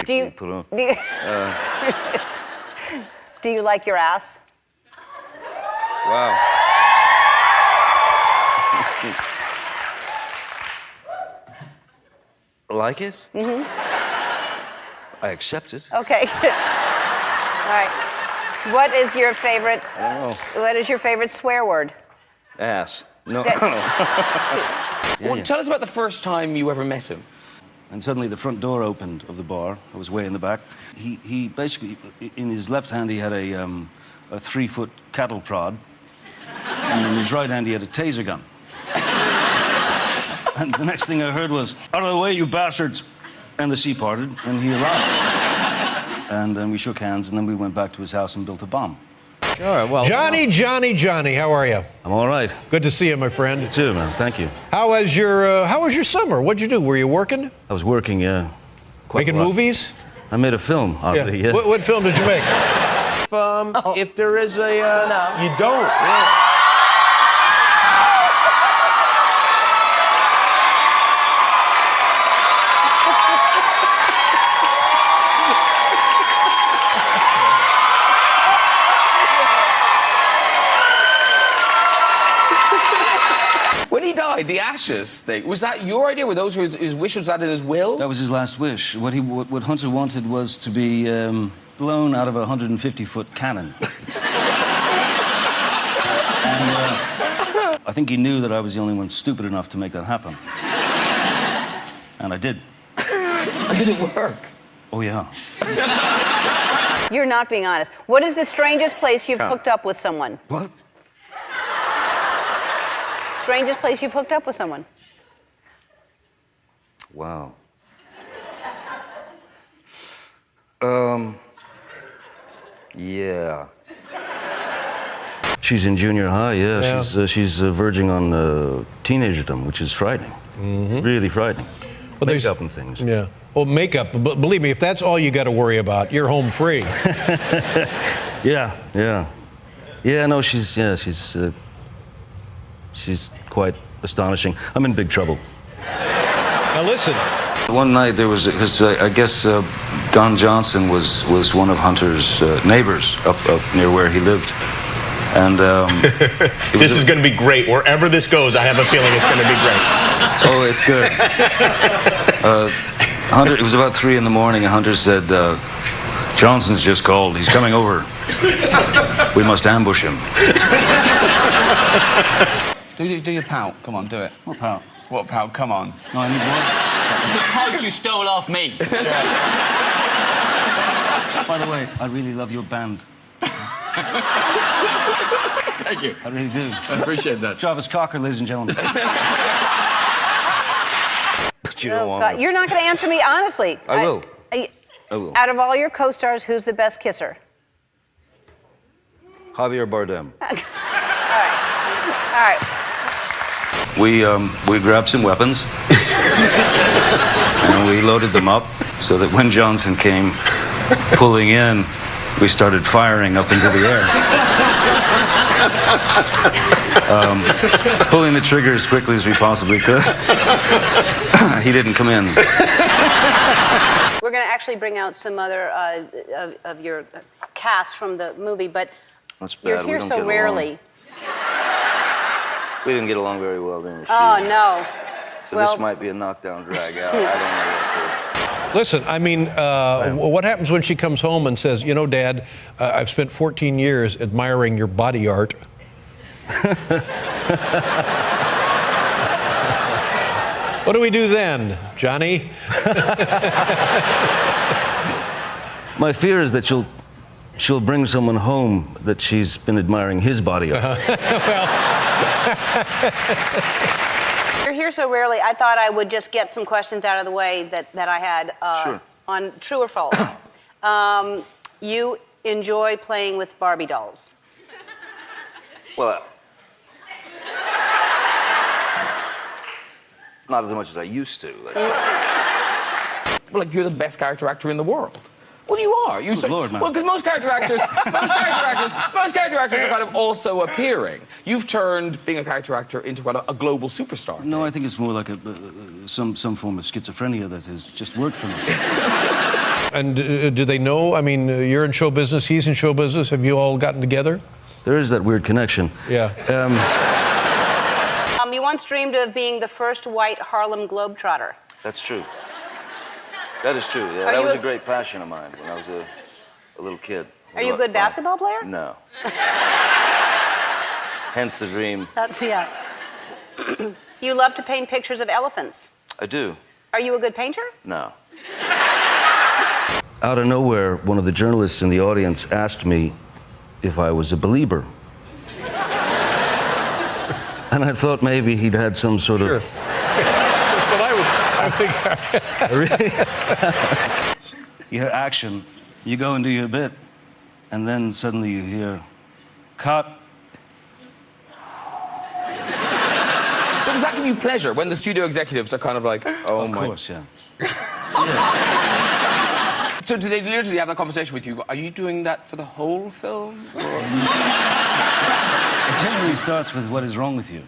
Do you, do you like your ass? Wow. Like it? Mm-hmm. I accept it. Okay. All right. What is your favorite? I don't know. What is your favorite swear word? Ass. No. Well, tell us about the first time you ever met him. And suddenly the front door opened of the bar. I was way in the back. He basically, in his left hand, he had a 3-foot cattle prod. And in his right hand, he had a taser gun. And the next thing I heard was, "Out of the way, you bastards!" And the sea parted, and he arrived. And then we shook hands, and then we went back to his house and built a bomb. Sure, well... Johnny, how are you? I'm all right. Good to see you, my friend. You too, man. Thank you. How was your summer? What'd you do? Were you working? I was working, yeah. Making movies? I made a film, oddly, yeah. What film did you make? If there is a... No. You don't. Yeah. When he died, the ashes thing, was that your idea? Were those his wishes? Was that in his will? That was his last wish. What Hunter wanted was to be blown out of a 150-foot cannon. And I think he knew that I was the only one stupid enough to make that happen. And I did. Did it work? Oh, yeah. You're not being honest. What is the strangest place you've hooked up with someone? What? Strangest place you've hooked up with someone? Wow. Yeah. She's in junior high, yeah. She's verging on teenagerdom, which is frightening. Mm-hmm. Really frightening. Well, makeup and things. Yeah. Well, makeup, but believe me, if that's all you got to worry about, you're home free. Yeah. Yeah, no, she's quite astonishing. I'm in big trouble. Now listen. One night there was, because I guess Don Johnson was one of Hunter's neighbors up near where he lived. And This is going to be great. Wherever this goes, I have a feeling it's going to be great. Oh, it's good. Hunter, it was about 3 in the morning, and Hunter said, "Johnson's just called. He's coming over. We must ambush him." Do your pout. Come on, do it. What pout? What pout? Come on. No, I need one. The pout you stole off me. By the way, I really love your band. Thank you. I really do. I appreciate that. Jarvis Cocker, ladies and gentlemen. But you don't want God. You're not going to answer me honestly. I will. I will. Out of all your co-stars, who's the best kisser? Javier Bardem. All right. We grabbed some weapons and we loaded them up so that when Johnson came pulling in, we started firing up into the air. Pulling the trigger as quickly as we possibly could. He didn't come in. We're going to actually bring out some other of your cast from the movie, but That's bad. you're here We don't so get rarely. along. We didn't get along very well, didn't we? Oh, no. So well, this might be a knockdown drag out. I don't know what to... Listen, I mean, what happens when she comes home and says, "You know, Dad, I've spent 14 years admiring your body art." What do we do then, Johnny? My fear is that she'll bring someone home that she's been admiring his body art. You're here so rarely, I thought I would just get some questions out of the way that I had Sure. on true or false. You enjoy playing with Barbie dolls. Well, not as much as I used to, let's say. Well, like, you're the best character actor in the world. Well, you are. Good Lord, man. Well, because most character actors are kind of also appearing. You've turned being a character actor into quite a global superstar. No, I think it's more like some form of schizophrenia that has just worked for me. And do they know? I mean, you're in show business, he's in show business. Have you all gotten together? There is that weird connection. Yeah. You once dreamed of being the first white Harlem Globetrotter. That's true. That is true. Yeah, Are that you was a- a great passion of mine when I was a little kid. Are you a good basketball player? No. Hence the dream. That's, yeah. You love to paint pictures of elephants. I do. Are you a good painter? No. Out of nowhere, one of the journalists in the audience asked me if I was a believer. And I thought maybe he'd had some sort Sure. of... That's what I think. You hear action, you go and do your bit, and then suddenly you hear, cut. So does that give you pleasure when the studio executives are kind of like, oh my... Of course, yeah. So do they literally have that conversation with you? Are you doing that for the whole film? Or... It generally starts with, what is wrong with you?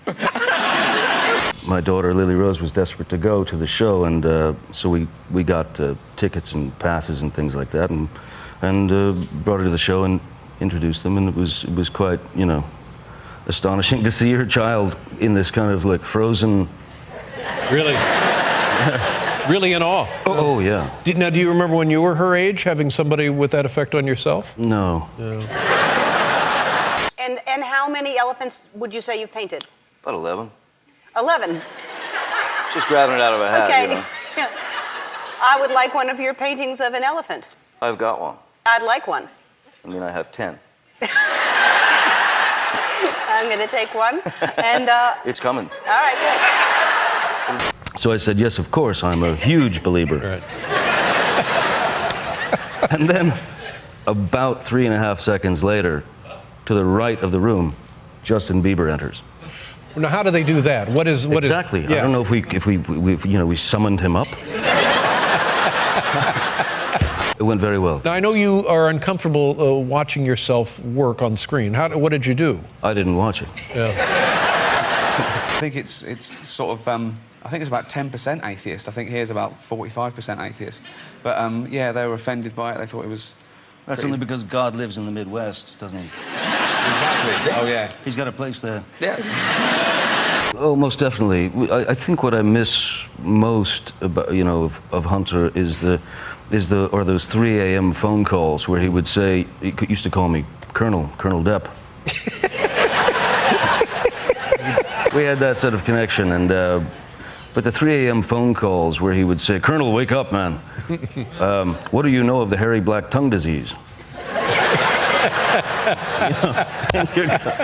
My daughter, Lily Rose, was desperate to go to the show, and so we got tickets and passes and things like that, and brought her to the show and introduced them, and it was quite, you know, astonishing to see her child in this kind of, like, frozen... Really? Really in awe? Oh, yeah. Now, do you remember when you were her age, having somebody with that effect on yourself? No. And how many elephants would you say you've painted? About 11. 11. Just grabbing it out of a hat, Okay. you know. Yeah. I would like one of your paintings of an elephant. I've got one. I'd like one. I mean, I have 10. I'm going to take one. And, It's coming. all right, good. So I said, yes, of course, I'm a huge believer. Right. And then, about 3.5 seconds later, to the right of the room, Justin Bieber enters. Now, how do they do that? What is Exactly. Yeah. I don't know if we you know, we summoned him up. It went very well. Now, I know you are uncomfortable watching yourself work on screen. What did you do? I didn't watch it. Yeah. I think it's sort of, I think it's about 10% atheist. I think here's about 45% atheist. But yeah, they were offended by it. They thought it was... That's pretty- only because God lives in the Midwest, doesn't he? Exactly. Oh, yeah. He's got a place there. Yeah. Oh, most definitely. I think what I miss most about, you know, of Hunter is those 3 a.m. phone calls where he would say, he used to call me Colonel Depp. We had that sort of connection, and but the 3 a.m. phone calls where he would say, Colonel, wake up, man. What do you know of the hairy black tongue disease? You know,